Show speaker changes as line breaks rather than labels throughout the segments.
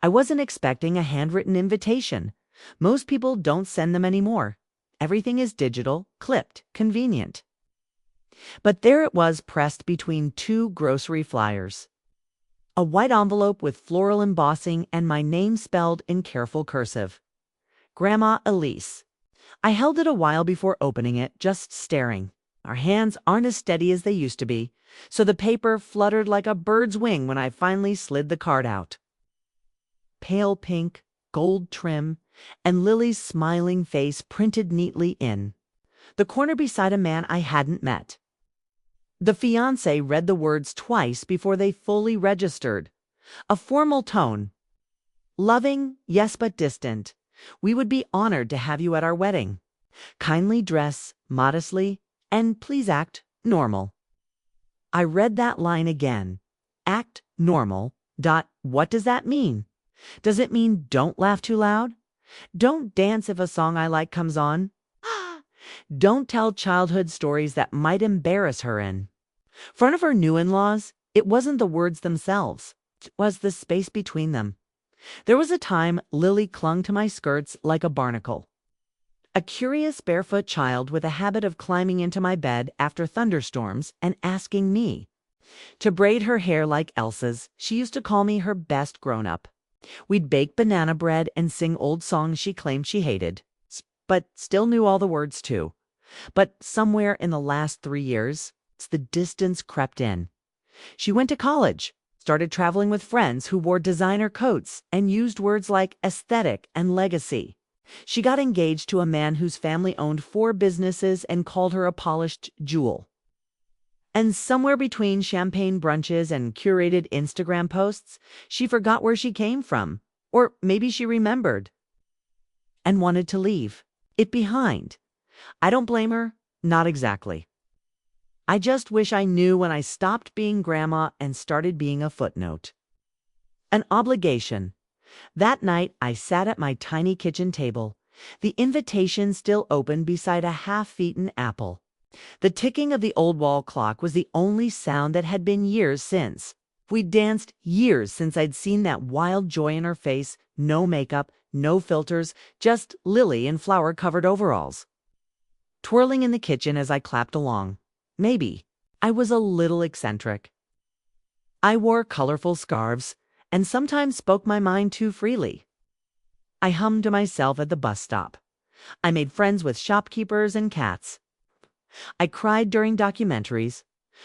I wasn't expecting a handwritten invitation. Most people don't send them anymore. Everything is digital, clipped, convenient. But there it was pressed between two grocery flyers. A white envelope with floral embossing and my name spelled in careful cursive. Grandma Elise. I held it a while before opening it, just staring. Our hands aren't as steady as they used to be, so the paper fluttered like a bird's wing when I finally slid the card out. Pale pink, gold trim, and Lily's smiling face printed neatly in. The corner beside a man I hadn't met. The fiancé read the words twice before they fully registered. A formal tone. Loving, yes but distant. We would be honored to have you at our wedding. Kindly dress modestly and please act normal. I read that line again. Act normal. What does that mean? Does it mean don't laugh too loud? Don't dance if a song I like comes on? Don't tell childhood stories that might embarrass her in front of her new in-laws. It wasn't the words themselves. It was the space between them. There was a time Lily clung to my skirts like a barnacle. A curious barefoot child with a habit of climbing into my bed after thunderstorms and asking me to braid her hair like Elsa's. She used to call me her best grown-up. We'd bake banana bread and sing old songs she claimed she hated, but still knew all the words too. But somewhere in the last 3 years, the distance crept in. She went to college, started traveling with friends who wore designer coats and used words like aesthetic and legacy. She got engaged to a man whose family owned 4 businesses and called her a polished jewel. And somewhere between champagne brunches and curated Instagram posts, she forgot where she came from. Or maybe she remembered and wanted to leave it behind. I don't blame her, not exactly. I just wish I knew when I stopped being grandma and started being a footnote. An obligation. That night, I sat at my tiny kitchen table, the invitation still open beside a half-eaten apple. The ticking of the old wall clock was the only sound that had been years since. We'd danced years since I'd seen that wild joy in her face, no makeup, no filters, just Lily in flower-covered overalls. Twirling in the kitchen as I clapped along. Maybe I was a little eccentric. I wore colorful scarves and sometimes spoke my mind too freely. I hummed to myself at the bus stop. I made friends with shopkeepers and cats. I cried during documentaries,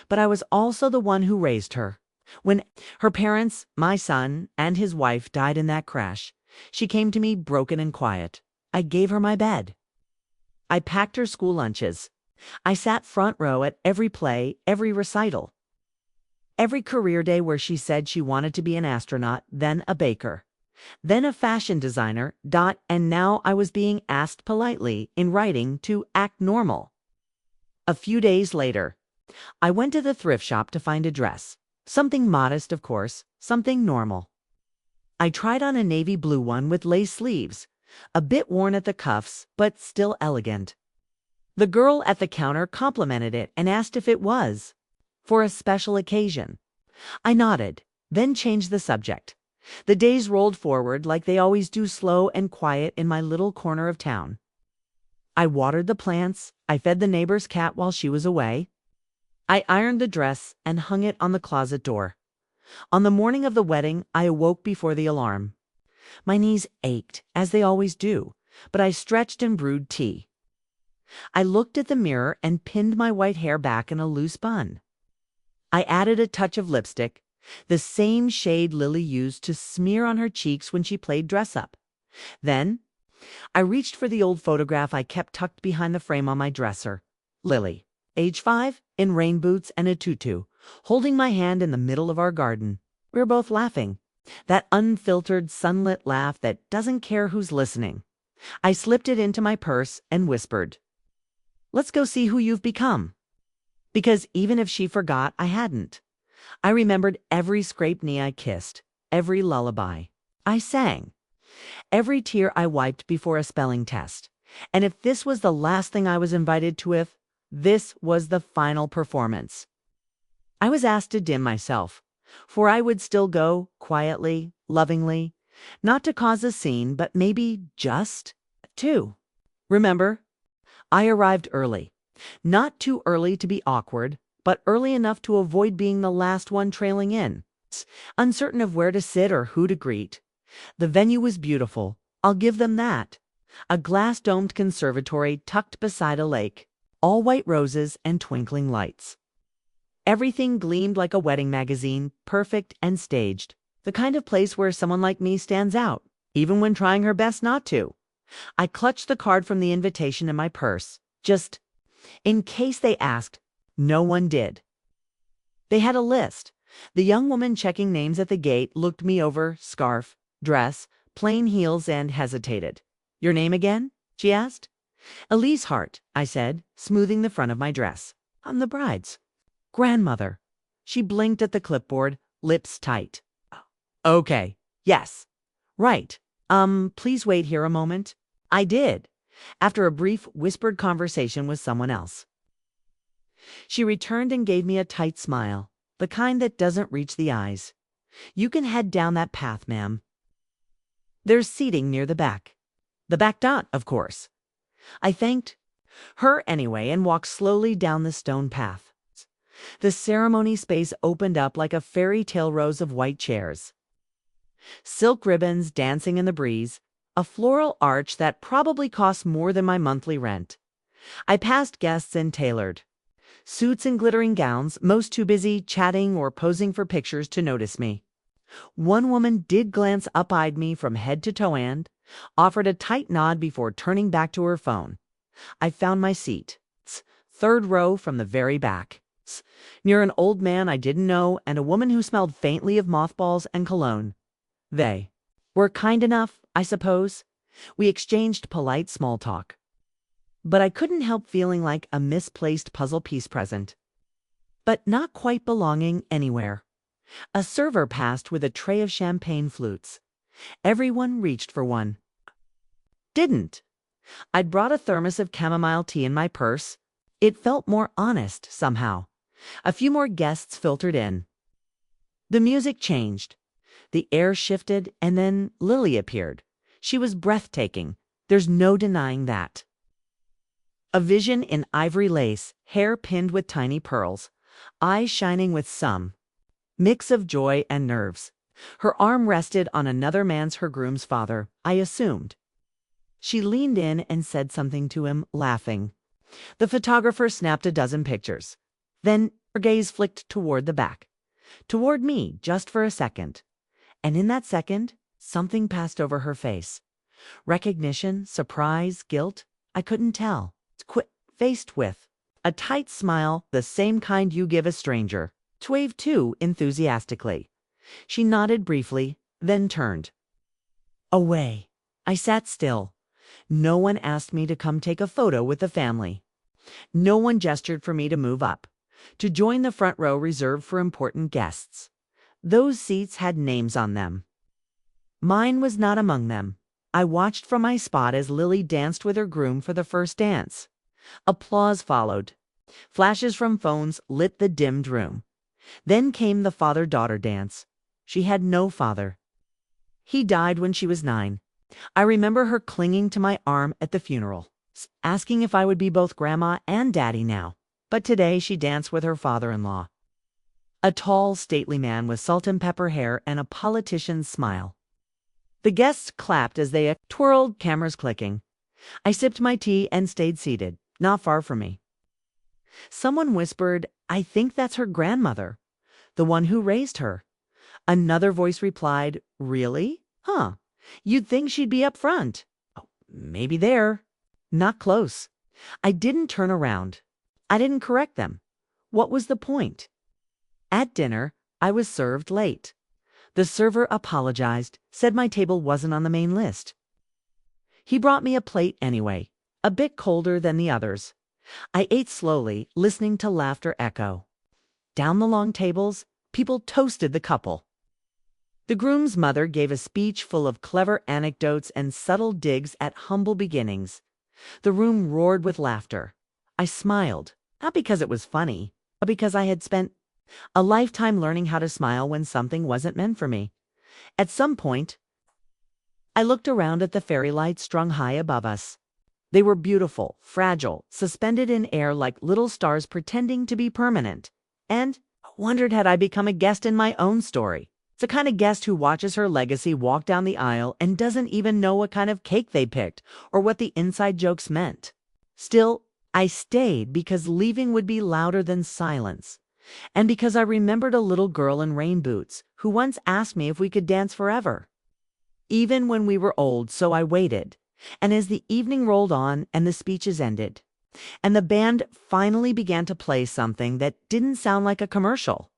but I was also the one who raised her. When her parents, my son, and his wife died in that crash, she came to me broken and quiet. I gave her my bed. I packed her school lunches. I sat front row at every play, every recital. Every career day where she said she wanted to be an astronaut, then a baker, then a fashion designer, and now I was being asked politely, in writing, to act normal. A few days later, I went to the thrift shop to find a dress. Something modest, of course, something normal. I tried on a navy blue one with lace sleeves, a bit worn at the cuffs, but still elegant. The girl at the counter complimented it and asked if it was for a special occasion. I nodded, then changed the subject. The days rolled forward like they always do, slow and quiet in my little corner of town. I watered the plants, I fed the neighbor's cat while she was away. I ironed the dress and hung it on the closet door. On the morning of the wedding, I awoke before the alarm. My knees ached, as they always do, but I stretched and brewed tea. I looked at the mirror and pinned my white hair back in a loose bun. I added a touch of lipstick, the same shade Lily used to smear on her cheeks when she played dress-up. Then, I reached for the old photograph I kept tucked behind the frame on my dresser. Lily, age 5, in rain boots and a tutu, holding my hand in the middle of our garden. We were both laughing. That unfiltered, sunlit laugh that doesn't care who's listening. I slipped it into my purse and whispered, "Let's go see who you've become." Because even if she forgot, I hadn't. I remembered every scraped knee I kissed, every lullaby I sang, every tear I wiped before a spelling test. And if this was the last thing I was invited to, if this was the final performance, I was asked to dim myself, for I would still go quietly, lovingly, Not to cause a scene, but maybe just to. Remember, I arrived early. Not too early to be awkward, but early enough to avoid being the last one trailing in. Uncertain of where to sit or who to greet. The venue was beautiful. I'll give them that. A glass-domed conservatory tucked beside a lake. All white roses and twinkling lights. Everything gleamed like a wedding magazine, perfect and staged. The kind of place where someone like me stands out, even when trying her best not to. I clutched the card from the invitation in my purse, just in case they asked. No one did. They had a list. The young woman checking names at the gate looked me over, scarf, dress, plain heels, and hesitated. "Your name again?" she asked. "Elise Hart," I said, smoothing the front of my dress. "I'm the bride's grandmother." She blinked at the clipboard, lips tight. "Okay, yes, right. Please wait here a moment." I did, after a brief whispered conversation with someone else. She returned and gave me a tight smile, the kind that doesn't reach the eyes. "You can head down that path, ma'am. There's seating near the back." The back dot, of course. I thanked her anyway and walked slowly down the stone path. The ceremony space opened up like a fairy tale rows of white chairs. Silk ribbons dancing in the breeze, a floral arch that probably cost more than my monthly rent. I passed guests in tailored suits and glittering gowns, most too busy chatting or posing for pictures to notice me. One woman did glance up-eyed me from head to toe and offered a tight nod before turning back to her phone. I found my seat, third row from the very back, near an old man I didn't know and a woman who smelled faintly of mothballs and cologne. They were kind enough, I suppose. We exchanged polite small talk. But I couldn't help feeling like a misplaced puzzle piece present, but not quite belonging anywhere. A server passed with a tray of champagne flutes. Everyone reached for one. Didn't. I'd brought a thermos of chamomile tea in my purse. It felt more honest, somehow. A few more guests filtered in. The music changed. The air shifted, and then Lily appeared. She was breathtaking. There's no denying that. A vision in ivory lace, hair pinned with tiny pearls, eyes shining with some mix of joy and nerves. Her arm rested on another man's, her groom's father, I assumed. She leaned in and said something to him, laughing. The photographer snapped a dozen pictures. Then her gaze flicked toward the back. Toward me, just for a second. And in that second, something passed over her face. Recognition, surprise, guilt, I couldn't tell. Faced with a tight smile, the same kind you give a stranger. Waved too enthusiastically. She nodded briefly, then turned away. I sat still. No one asked me to come take a photo with the family. No one gestured for me to move up, to join the front row reserved for important guests. Those seats had names on them. Mine was not among them. I watched from my spot as Lily danced with her groom for the first dance. Applause followed. Flashes from phones lit the dimmed room. Then came the father-daughter dance. She had no father. He died when she was 9. I remember her clinging to my arm at the funeral, asking if I would be both grandma and daddy now. But today she danced with her father-in-law. A tall, stately man with salt and pepper hair and a politician's smile. The guests clapped as they twirled, cameras clicking. I sipped my tea and stayed seated, not far from me. Someone whispered, "I think that's her grandmother, the one who raised her." Another voice replied, "Really? Huh. You'd think she'd be up front." "Oh, maybe there." Not close. I didn't turn around. I didn't correct them. What was the point? At dinner, I was served late. The server apologized, said my table wasn't on the main list. He brought me a plate anyway, a bit colder than the others. I ate slowly, listening to laughter echo. Down the long tables, people toasted the couple. The groom's mother gave a speech full of clever anecdotes and subtle digs at humble beginnings. The room roared with laughter. I smiled, not because it was funny, but because I had spent a lifetime learning how to smile when something wasn't meant for me. At some point, I looked around at the fairy lights strung high above us. They were beautiful, fragile, suspended in air like little stars pretending to be permanent. And I wondered, had I become a guest in my own story? The kind of guest who watches her legacy walk down the aisle and doesn't even know what kind of cake they picked or what the inside jokes meant. Still, I stayed because leaving would be louder than silence. And because I remembered a little girl in rain boots who once asked me if we could dance forever. Even when we were old, so I waited. And as the evening rolled on and the speeches ended, and the band finally began to play something that didn't sound like a commercial,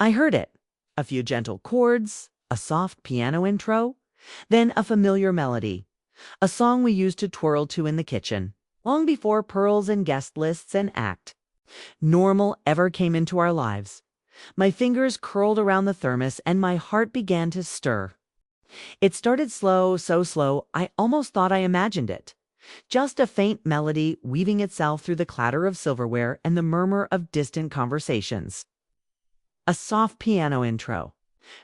I heard it. A few gentle chords, a soft piano intro, then a familiar melody, a song we used to twirl to in the kitchen, long before pearls and guest lists and act normal ever came into our lives. My fingers curled around the thermos and my heart began to stir. It started slow, so slow, I almost thought I imagined it. Just a faint melody weaving itself through the clatter of silverware and the murmur of distant conversations. A soft piano intro,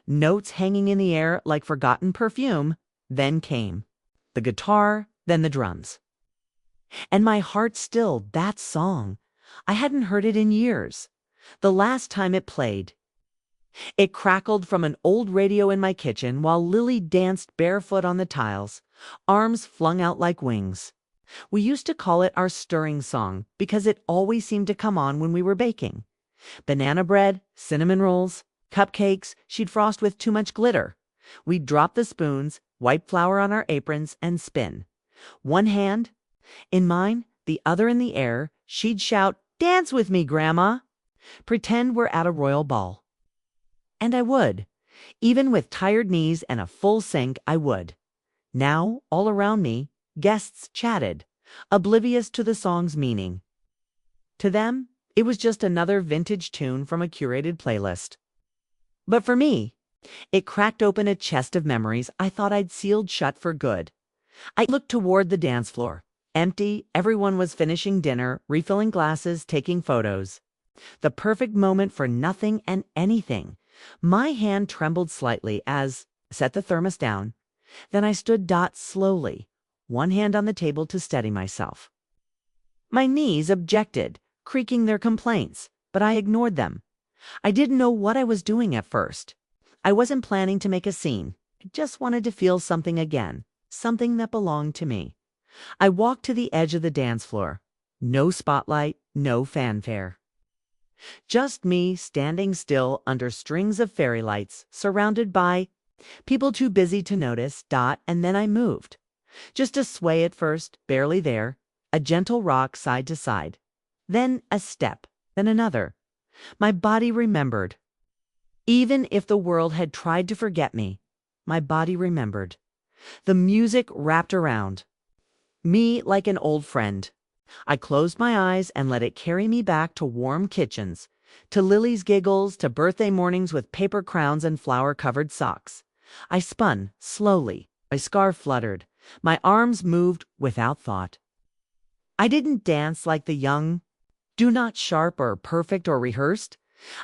notes hanging in the air like forgotten perfume, then came the guitar, then the drums. And my heart stilled. That song, I hadn't heard it in years. The last time it played, it crackled from an old radio in my kitchen while Lily danced barefoot on the tiles, arms flung out like wings. We used to call it our stirring song because it always seemed to come on when we were baking. Banana bread, cinnamon rolls, cupcakes she'd frost with too much glitter. We'd drop the spoons, wipe flour on our aprons, and spin. One hand in mine, the other in the air, she'd shout, "Dance with me, Grandma!" Pretend we're at a royal ball. And I would. Even with tired knees and a full sink, I would. Now, all around me, guests chatted, oblivious to the song's meaning. To them, it was just another vintage tune from a curated playlist. But for me, it cracked open a chest of memories I thought I'd sealed shut for good. I looked toward the dance floor. Empty, everyone was finishing dinner, refilling glasses, taking photos. The perfect moment for nothing and anything. My hand trembled slightly as I set the thermos down. Then I stood slowly, one hand on the table to steady myself. My knees objected, creaking their complaints, but I ignored them. I didn't know what I was doing at first. I wasn't planning to make a scene. I just wanted to feel something again, something that belonged to me. I walked to the edge of the dance floor. No spotlight, no fanfare. Just me standing still under strings of fairy lights, surrounded by people too busy to notice, and then I moved. Just a sway at first, barely there, a gentle rock side to side. Then a step, then another. My body remembered. Even if the world had tried to forget me, my body remembered. The music wrapped around me like an old friend. I closed my eyes and let it carry me back to warm kitchens, to Lily's giggles, to birthday mornings with paper crowns and flour-covered socks. I spun, slowly. My scarf fluttered. My arms moved without thought. I didn't dance like the young, do not sharp or perfect or rehearsed.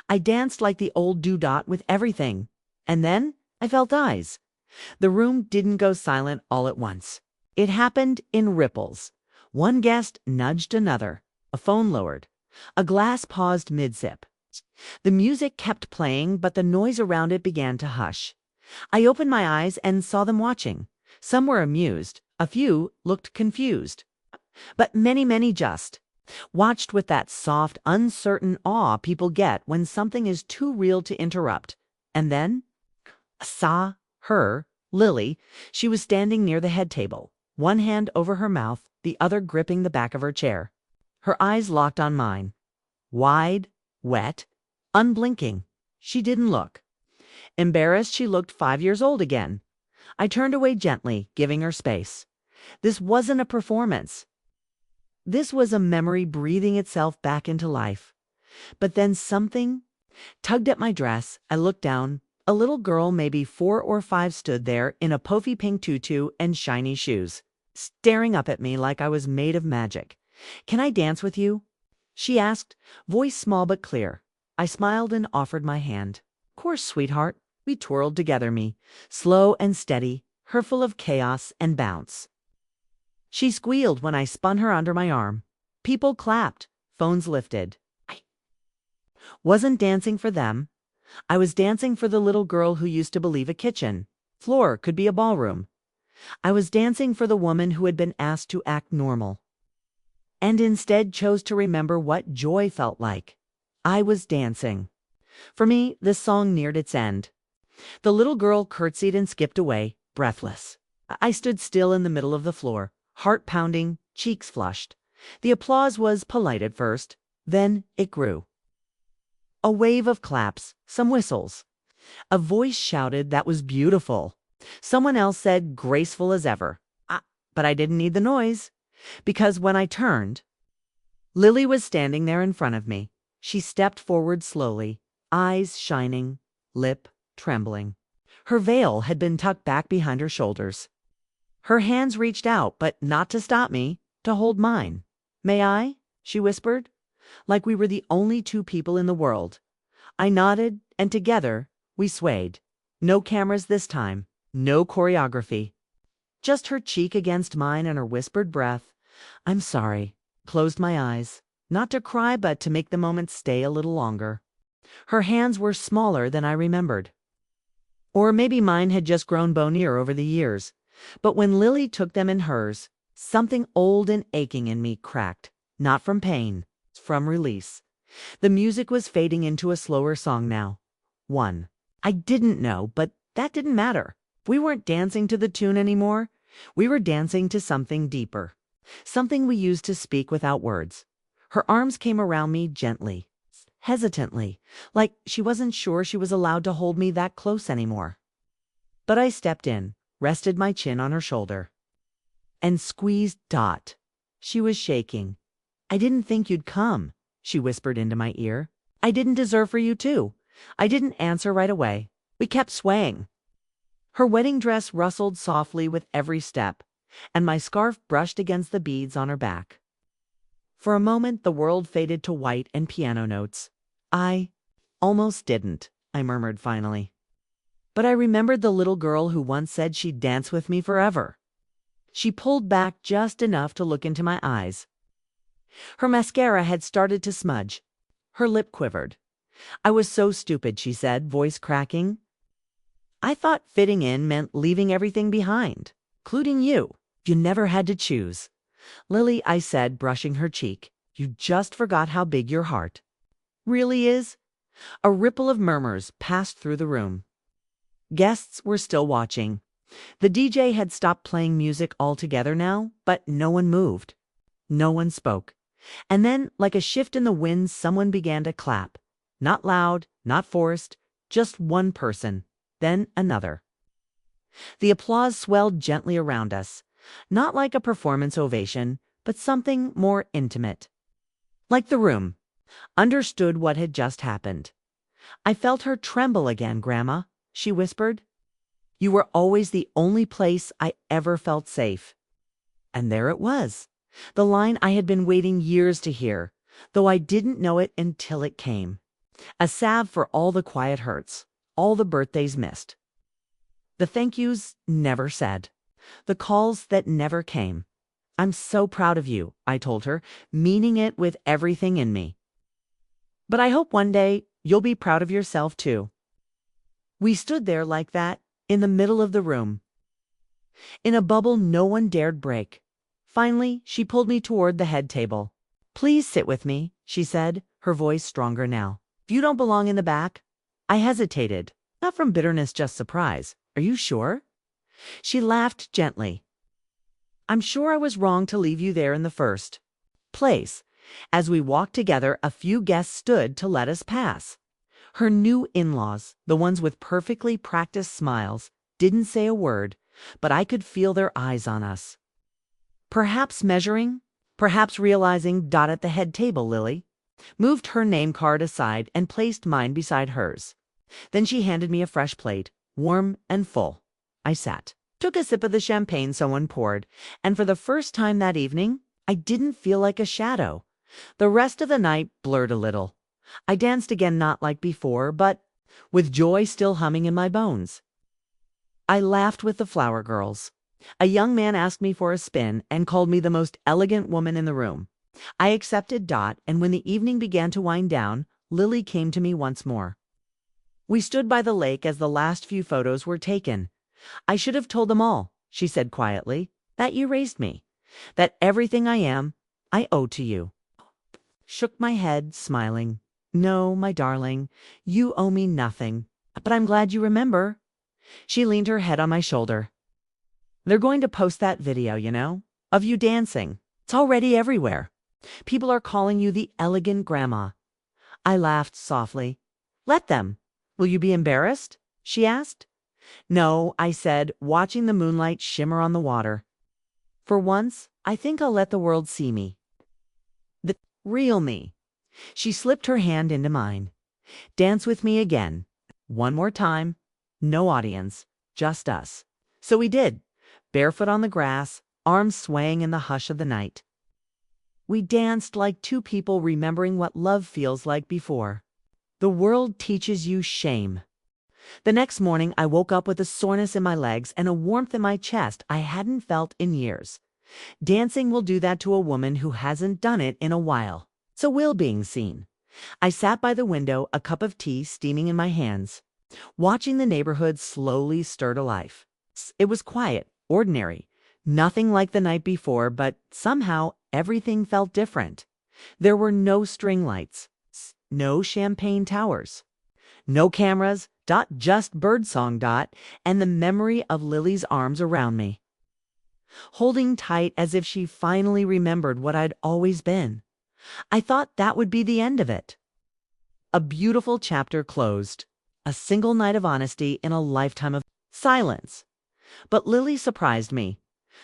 I danced like the old do-dot with everything. And then I felt eyes. The room didn't go silent all at once. It happened in ripples. One guest nudged another. A phone lowered. A glass paused mid-sip. The music kept playing, but the noise around it began to hush. I opened my eyes and saw them watching. Some were amused. A few looked confused. But many just watched with that soft, uncertain awe people get when something is too real to interrupt. And then I saw her, Lily. She was standing near the head table, one hand over her mouth, the other gripping the back of her chair. Her eyes locked on mine. Wide, wet, unblinking. She didn't look. Embarrassed, she looked 5 years old again. I turned away gently, giving her space. This wasn't a performance. This was a memory breathing itself back into life. But then something tugged at my dress. I looked down. A little girl, maybe 4 or 5, stood there in a poofy pink tutu and shiny shoes, staring up at me like I was made of magic. "Can I dance with you?" she asked, voice small but clear. I smiled and offered my hand. "Of course, sweetheart." We twirled together, me, slow and steady, her full of chaos and bounce. She squealed when I spun her under my arm. People clapped, phones lifted. I wasn't dancing for them. I was dancing for the little girl who used to believe a kitchen floor could be a ballroom. I was dancing for the woman who had been asked to act normal and instead chose to remember what joy felt like. I was dancing. For me, this song neared its end. The little girl curtsied and skipped away, breathless. I stood still in the middle of the floor, heart pounding, cheeks flushed. The applause was polite at first, then it grew. A wave of claps, some whistles. A voice shouted that was beautiful. Someone else said graceful as ever. But I didn't need the noise, because when I turned, Lily was standing there in front of me. She stepped forward slowly, eyes shining, lip trembling. Her veil had been tucked back behind her shoulders. Her hands reached out, but not to stop me, to hold mine. "May I?" she whispered, like we were the only two people in the world. I nodded, and together we swayed. No cameras this time, no choreography. Just her cheek against mine and her whispered breath. "I'm sorry." Closed my eyes, not to cry but to make the moment stay a little longer. Her hands were smaller than I remembered. Or maybe mine had just grown bonier over the years. But when Lily took them in hers, something old and aching in me cracked, not from pain, from release. The music was fading into a slower song now. One. I didn't know, but that didn't matter. We weren't dancing to the tune anymore. We were dancing to something deeper. Something we used to speak without words. Her arms came around me gently, hesitantly, like she wasn't sure she was allowed to hold me that close anymore. But I stepped in, rested my chin on her shoulder, and squeezed Dot. She was shaking. "I didn't think you'd come," she whispered into my ear. "I didn't deserve for you too." I didn't answer right away. We kept swaying. Her wedding dress rustled softly with every step, and my scarf brushed against the beads on her back. For a moment the world faded to white and piano notes. "I almost didn't," I murmured finally. But I remembered the little girl who once said she'd dance with me forever. She pulled back just enough to look into my eyes. Her mascara had started to smudge. Her lip quivered. "I was so stupid," she said, voice cracking. "I thought fitting in meant leaving everything behind, including you. You never had to choose." "Lily," I said, brushing her cheek, "you just forgot how big your heart really is." A ripple of murmurs passed through the room. Guests were still watching. The DJ had stopped playing music altogether now, but no one moved. No one spoke. And then, like a shift in the wind, someone began to clap. Not loud, not forced, just one person, then another. The applause swelled gently around us, not like a performance ovation, but something more intimate. Like the room understood what had just happened. "I felt her tremble again, Grandma," she whispered. "You were always the only place I ever felt safe." And there it was, the line I had been waiting years to hear, though I didn't know it until it came. A salve for all the quiet hurts, all the birthdays missed. The thank yous never said. The calls that never came. "I'm so proud of you," I told her, meaning it with everything in me. "But I hope one day you'll be proud of yourself too." We stood there like that, in the middle of the room, in a bubble no one dared break. Finally, she pulled me toward the head table. "Please sit with me," she said, her voice stronger now. "You don't belong in the back." I hesitated, not from bitterness, just surprise. "Are you sure?" She laughed gently. "I'm sure I was wrong to leave you there in the first place." As we walked together, a few guests stood to let us pass. Her new in-laws, the ones with perfectly practiced smiles, didn't say a word, but I could feel their eyes on us. Perhaps measuring, perhaps realizing Dot at the head table, Lily moved her name card aside and placed mine beside hers. Then she handed me a fresh plate, warm and full. I sat, took a sip of the champagne someone poured, and for the first time that evening, I didn't feel like a shadow. The rest of the night blurred a little. I danced again, not like before, but with joy still humming in my bones. I laughed with the flower girls. A young man asked me for a spin and called me the most elegant woman in the room. I accepted Dot, and when the evening began to wind down, Lily came to me once more. We stood by the lake as the last few photos were taken. I should have told them all, she said quietly, that you raised me, that everything I am, I owe to you. Shook my head, smiling. No, my darling, you owe me nothing, but I'm glad you remember. She leaned her head on my shoulder. They're going to post that video, you know, of you dancing. It's already everywhere. People are calling you the elegant grandma. I laughed softly. Let them. Will you be embarrassed? She asked. No, I said, watching the moonlight shimmer on the water. For once, I think I'll let the world see me. The real me. She slipped her hand into mine. Dance with me again. One more time. No audience. Just us. So we did. Barefoot on the grass, arms swaying in the hush of the night. We danced like two people remembering what love feels like before. The world teaches you shame. The next morning, I woke up with a soreness in my legs and a warmth in my chest I hadn't felt in years. Dancing will do that to a woman who hasn't done it in a while. It's a will being seen. I sat by the window, a cup of tea steaming in my hands, watching the neighborhood slowly stir to life. It was quiet, ordinary, nothing like the night before, but somehow everything felt different. There were no string lights, no champagne towers, no cameras, just birdsong, and the memory of Lily's arms around me, holding tight as if she finally remembered what I'd always been. I thought that would be the end of it. A beautiful chapter closed, a single night of honesty in a lifetime of silence. But Lily surprised me.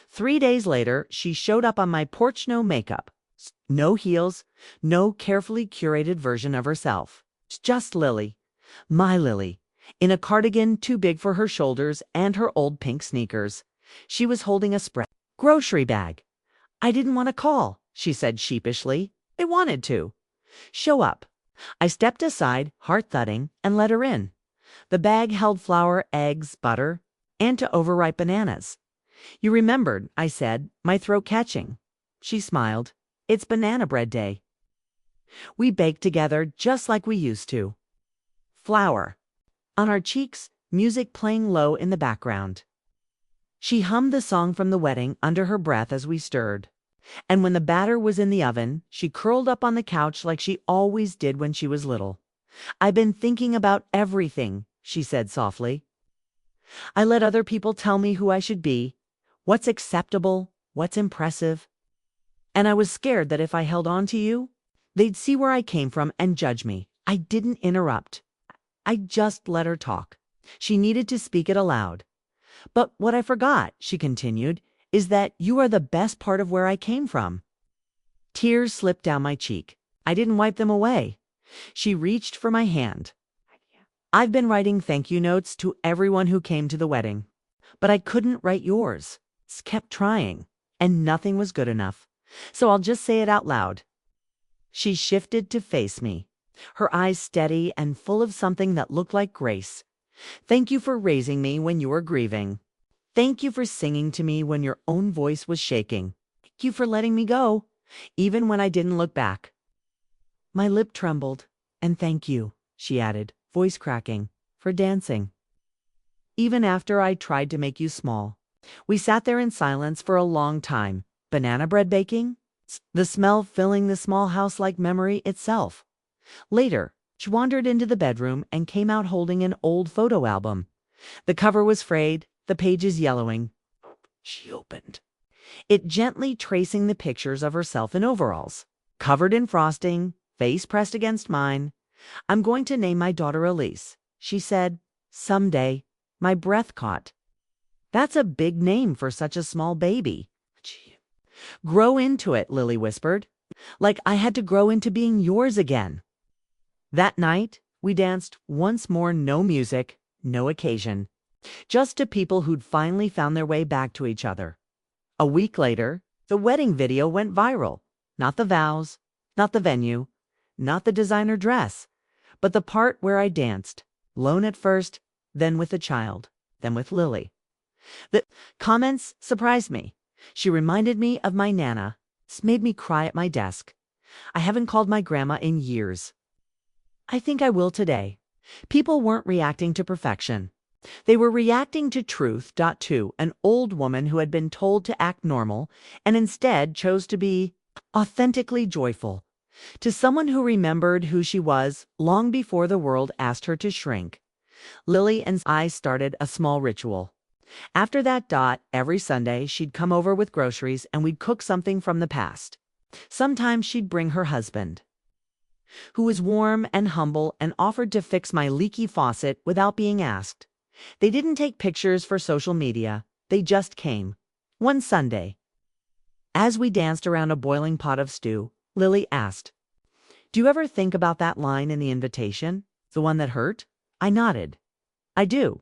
3 days later, she showed up on my porch, no makeup, no heels, no carefully curated version of herself. Just Lily, my Lily, in a cardigan too big for her shoulders and her old pink sneakers. She was holding a spread grocery bag. I didn't want to call, she said sheepishly. I wanted to. Show up. I stepped aside, heart thudding, and let her in. The bag held flour, eggs, butter, and to overripe bananas. You remembered, I said, my throat catching. She smiled. It's banana bread day. We baked together just like we used to. Flour. On our cheeks, music playing low in the background. She hummed the song from the wedding under her breath as we stirred. And when the batter was in the oven, she curled up on the couch like she always did when she was little. I've been thinking about everything, she said softly. I let other people tell me who I should be, what's acceptable, what's impressive. And I was scared that if I held on to you, they'd see where I came from and judge me. I didn't interrupt. I just let her talk. She needed to speak it aloud. But what I forgot, she continued, is that you are the best part of where I came from. Tears slipped down my cheek. I didn't wipe them away. She reached for my hand. I've been writing thank you notes to everyone who came to the wedding, but I couldn't write yours. Kept trying, and nothing was good enough. So I'll just say it out loud. She shifted to face me, her eyes steady and full of something that looked like grace. Thank you for raising me when you were grieving. Thank you for singing to me when your own voice was shaking. Thank you for letting me go, even when I didn't look back. My lip trembled. And thank you, she added, voice cracking, for dancing. Even after I tried to make you small. We sat there in silence for a long time, banana bread baking, the smell filling the small house like memory itself. Later, she wandered into the bedroom and came out holding an old photo album. The cover was frayed, the pages yellowing. She opened it, gently tracing the pictures of herself in overalls, covered in frosting, face pressed against mine. I'm going to name my daughter Elise, she said. Someday. My breath caught. That's a big name for such a small baby. Grow into it, Lily whispered, like I had to grow into being yours again. That night, we danced once more, no music, no occasion, just to people who'd finally found their way back to each other. A week later, the wedding video went viral. Not the vows, not the venue, not the designer dress, but the part where I danced, lone at first, then with the child, then with Lily. The comments surprised me. She reminded me of my Nana. This made me cry at my desk. I haven't called my grandma in years. I think I will today. People weren't reacting to perfection. They were reacting to truth. To an old woman who had been told to act normal and instead chose to be authentically joyful. To someone who remembered who she was long before the world asked her to shrink. Lily and I started a small ritual. After that, every Sunday she'd come over with groceries and we'd cook something from the past. Sometimes she'd bring her husband, who was warm and humble and offered to fix my leaky faucet without being asked. They didn't take pictures for social media. They just came. One Sunday, as we danced around a boiling pot of stew, Lily asked, "Do you ever think about that line in the invitation? The one that hurt?" I nodded. "I do."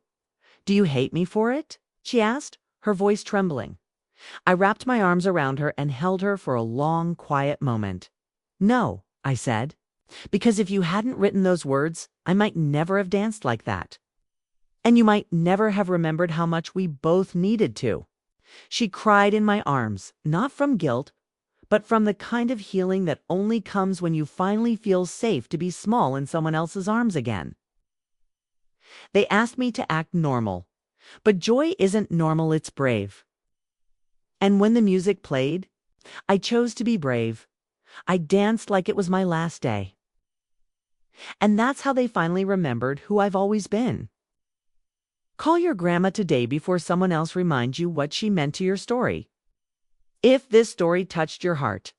"Do you hate me for it?" she asked, her voice trembling. I wrapped my arms around her and held her for a long, quiet moment. "No," I said, "because if you hadn't written those words, I might never have danced like that. And you might never have remembered how much we both needed to." She cried in my arms, not from guilt, but from the kind of healing that only comes when you finally feel safe to be small in someone else's arms again. They asked me to act normal, but joy isn't normal, it's brave. And when the music played, I chose to be brave. I danced like it was my last day. And that's how they finally remembered who I've always been. Call your grandma today before someone else reminds you what she meant to your story. If this story touched your heart,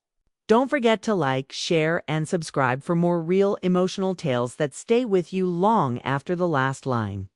don't forget to like, share, and subscribe for more real emotional tales that stay with you long after the last line.